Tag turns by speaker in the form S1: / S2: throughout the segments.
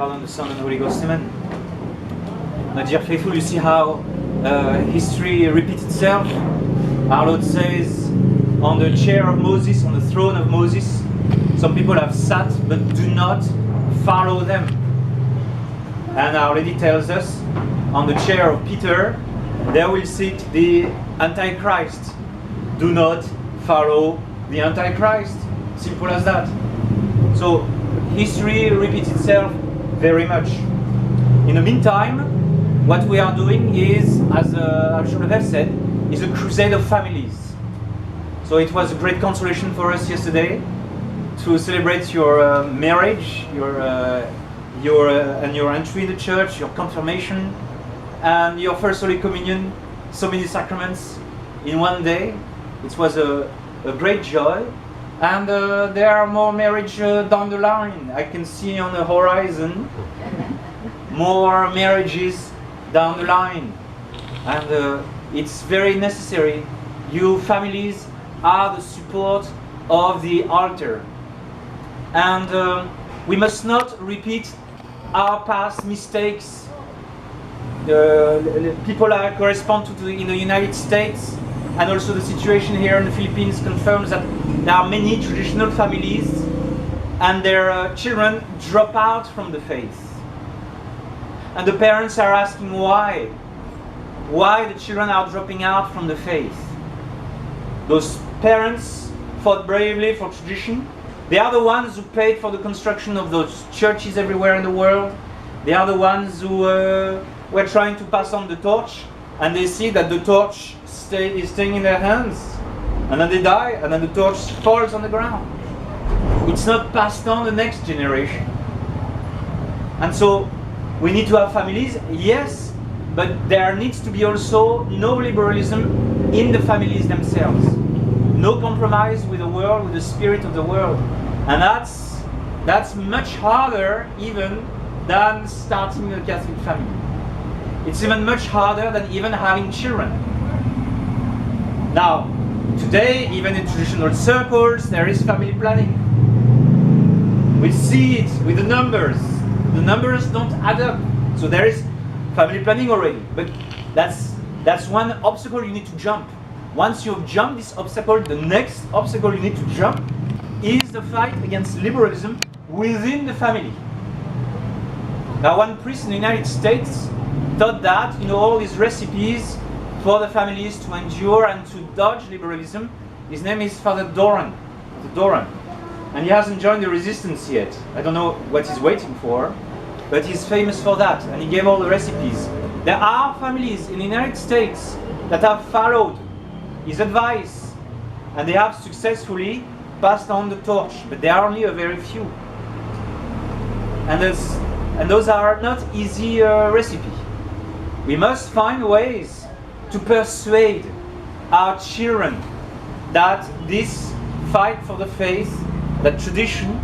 S1: Father, and the Son, and the Holy Ghost, amen. My dear faithful, you see how history repeats itself. Our Lord says, on the chair of Moses, on the throne of Moses, some people have sat, but do not follow them. And Our Lady tells us, on the chair of Peter, there will sit the Antichrist. Do not follow the Antichrist. Simple as that. So, history repeats itself very much. In the meantime, what we are doing is, as I should have said, is a crusade of families. So it was a great consolation for us yesterday to celebrate your marriage, your entry in the church, your confirmation, and your first Holy Communion. So many sacraments in one day. It was a great joy. And there are more marriages down the line. I can see on the horizon more marriages down the line. And it's very necessary. You families are the support of the altar. And we must not repeat our past mistakes. The people that correspond to in the United States and also the situation here in the Philippines confirms that there are many traditional families and their children drop out from the faith. And the parents are asking why. Why the children are dropping out from the faith. Those parents fought bravely for tradition. They are the ones who paid for the construction of those churches everywhere in the world. They are the ones who were trying to pass on the torch, and they see that the torch is staying in their hands, and then they die, and then the torch falls on the ground. It's not passed on the next generation. And so we need to have families, yes, but there needs to be also no liberalism in the families themselves. No compromise with the world, with the spirit of the world. And that's much harder even than starting a Catholic family. It's even much harder than even having children. Now, today, even in traditional circles, there is family planning. We see it with the numbers. The numbers don't add up. So there is family planning already. But that's one obstacle you need to jump. Once you've jumped this obstacle, the next obstacle you need to jump is the fight against liberalism within the family. Now, one priest in the United States thought that, all these recipes for the families to endure and to dodge liberalism. His name is Father Doran. And he hasn't joined the resistance yet. I don't know what he's waiting for, but he's famous for that, and he gave all the recipes. There are families in the United States that have followed his advice, and they have successfully passed on the torch, but there are only a very few. And those are not easy recipes. We must find ways to persuade our children that this fight for the faith, that tradition,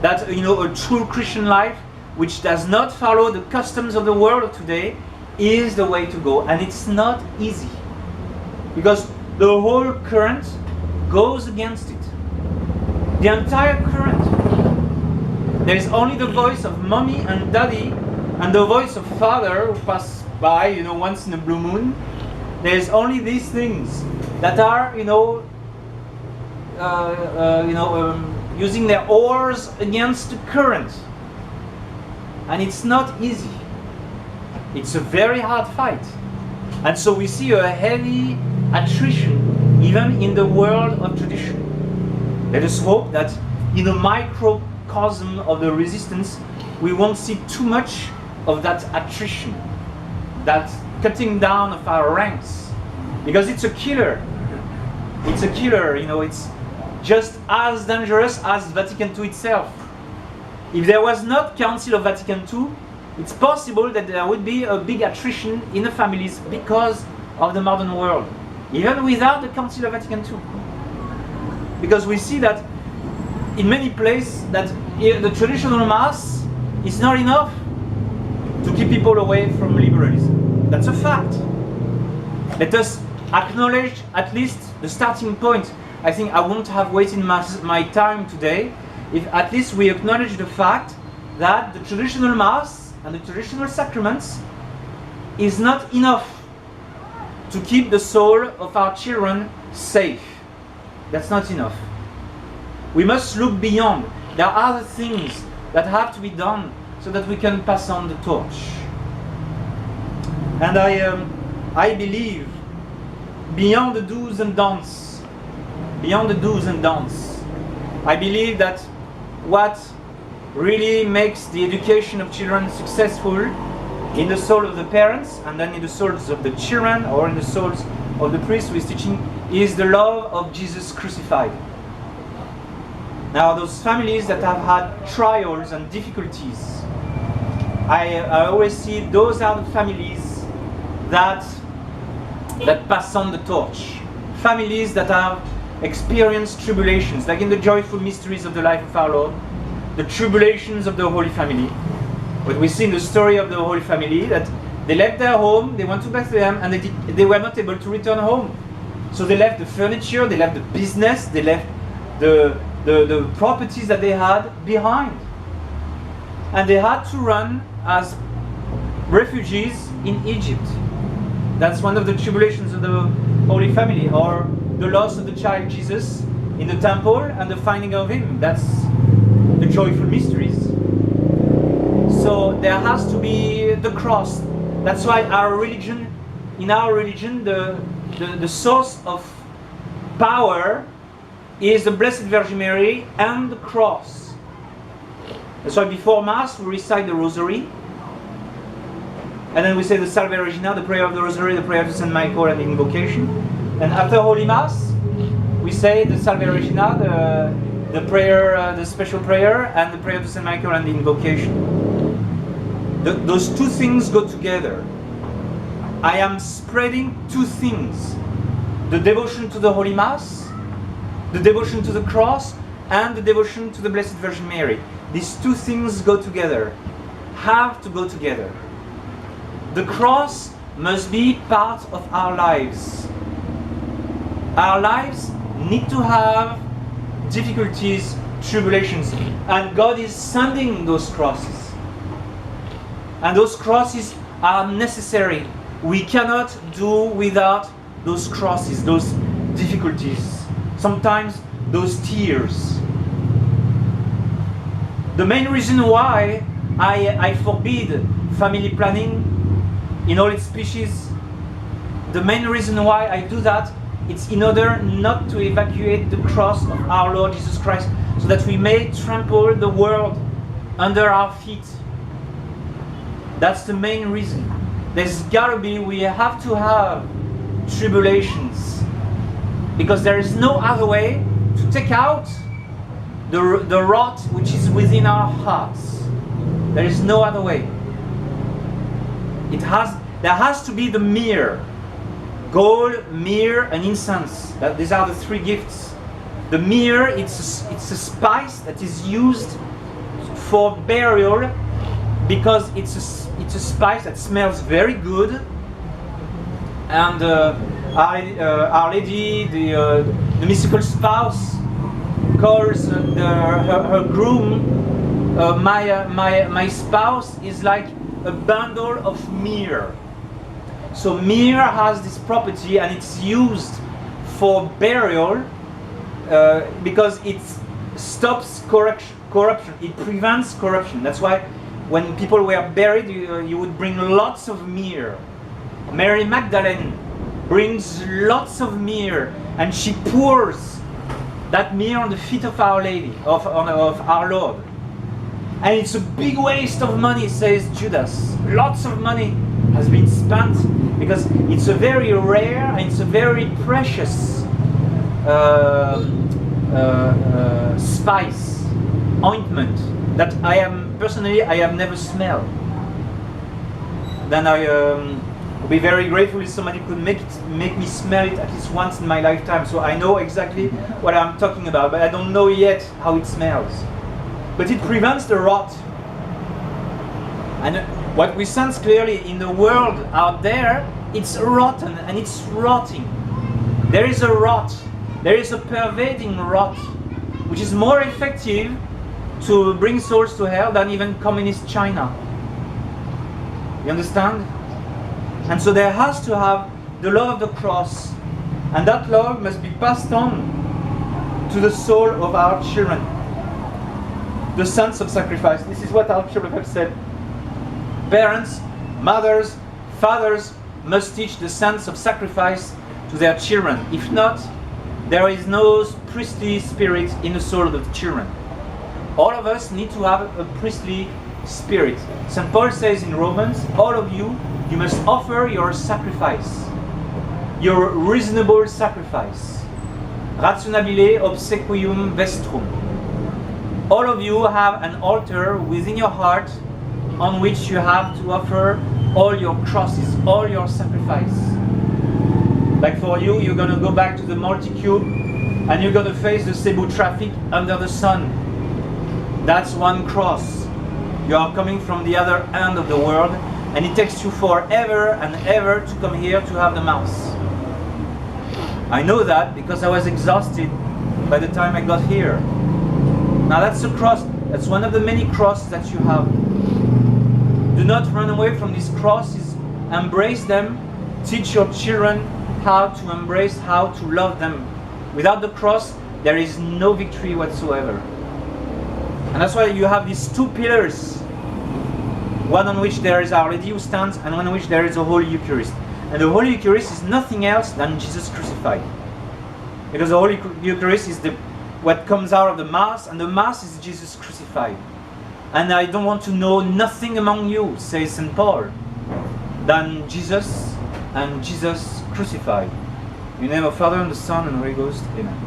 S1: that a true Christian life which does not follow the customs of the world of today is the way to go. And it's not easy, because the whole current goes against it. The entire current. There is only the voice of mommy and daddy and the voice of father who pass by, once in a blue moon. There is only these things that are, using their oars against the current. And it's not easy. It's a very hard fight. And so we see a heavy attrition even in the world of tradition. Let us hope that in a microcosm of the resistance, we won't see too much of that attrition, that cutting down of our ranks, because it's a killer. It's a killer, it's just as dangerous as Vatican II itself. If there was not Council of Vatican II, it's possible that there would be a big attrition in the families because of the modern world, even without the Council of Vatican II. Because we see that in many places that the traditional Mass is not enough to keep people away from liberalism. That's a fact. Let us acknowledge at least the starting point. I think I won't have wasted my time today if at least we acknowledge the fact that the traditional Mass and the traditional sacraments is not enough to keep the soul of our children safe. That's not enough. We must look beyond. There are other things that have to be done so that we can pass on the torch. And I believe beyond the do's and don'ts, I believe that what really makes the education of children successful in the soul of the parents and then in the souls of the children or in the souls of the priest who is teaching is the love of Jesus crucified. Now those families that have had trials and difficulties, I always see those are the families that pass on the torch. Families that have experienced tribulations, like in the joyful mysteries of the life of our Lord, the tribulations of the Holy Family. What we see in the story of the Holy Family, that they left their home, they went to Bethlehem, and they were not able to return home. So they left the furniture, they left the business, they left the properties that they had behind. And they had to run as refugees in Egypt. That's one of the tribulations of the Holy Family, or the loss of the child Jesus in the temple and the finding of him. That's the joyful mysteries. So there has to be the cross. That's why our religion, in our religion, the source of power is the Blessed Virgin Mary and the cross. That's why before Mass we recite the Rosary, and then we say the Salve Regina, the prayer of the Rosary, the prayer to Saint Michael, and the invocation. And after Holy Mass, we say the Salve Regina, the prayer, the special prayer, and the prayer to Saint Michael and the invocation. Those two things go together. I am spreading two things: the devotion to the Holy Mass, the devotion to the cross, and the devotion to the Blessed Virgin Mary. These two things go together, have to go together. The cross must be part of our lives. Our lives need to have difficulties, tribulations, and God is sending those crosses. And those crosses are necessary. We cannot do without those crosses, those difficulties, sometimes those tears. The main reason why I forbid family planning in all its species, the main reason why I do that, it's in order not to evacuate the cross of our Lord Jesus Christ, so that we may trample the world under our feet. That's the main reason. We have to have tribulations, because there is no other way to take out the rot which is within our hearts. There is no other way. There has to be the myrrh, gold, myrrh, and incense. These are the three gifts. The myrrh, it's a spice that is used for burial, because it's a spice that smells very good. And Our Lady, the mystical spouse, calls her groom, my spouse is like a bundle of myrrh. So myrrh has this property, and it's used for burial because it stops corruption. It prevents corruption. That's why when people were buried, you would bring lots of myrrh. Mary Magdalene brings lots of myrrh, and she pours that myrrh on the feet of Our Lady, of our Lord. And it's a big waste of money, says Judas. Lots of money has been spent, because it's a very rare and it's a very precious spice, ointment, that I have never smelled. Then I would be very grateful if somebody could make me smell it at least once in my lifetime, so I know exactly what I'm talking about, but I don't know yet how it smells. But it prevents the rot. And what we sense clearly in the world out there, it's rotten and it's rotting. There is a rot, there is a pervading rot, which is more effective to bring souls to hell than even communist China. You understand? And so there has to have the love of the cross, and that love must be passed on to the soul of our children. The sons of sacrifice. This is what our children have said. Parents, mothers, fathers must teach the sons of sacrifice to their children. If not, there is no priestly spirit in the soul of the children. All of us need to have a priestly spirit. St. Paul says in Romans, all of you, you must offer your sacrifice, your reasonable sacrifice. Rationabile obsequium vestrum. All of you have an altar within your heart on which you have to offer all your crosses, all your sacrifice. Like for you, you're going to go back to the multi-cube and you're going to face the Cebu traffic under the sun. That's one cross. You are coming from the other end of the world, and it takes you forever and ever to come here to have the Mass. I know that because I was exhausted by the time I got here. Now that's a cross. That's one of the many crosses that you have. Do not run away from these crosses. Embrace them. Teach your children how to embrace, how to love them. Without the cross, there is no victory whatsoever. And that's why you have these two pillars. One on which there is Our Lady who stands, and one on which there is the Holy Eucharist. And the Holy Eucharist is nothing else than Jesus crucified. Because the Holy Eucharist is what comes out of the Mass, and the Mass is Jesus crucified. And I don't want to know nothing among you, says St. Paul, than Jesus and Jesus crucified. In the name of the Father, and the Son, and the Holy Ghost. Amen.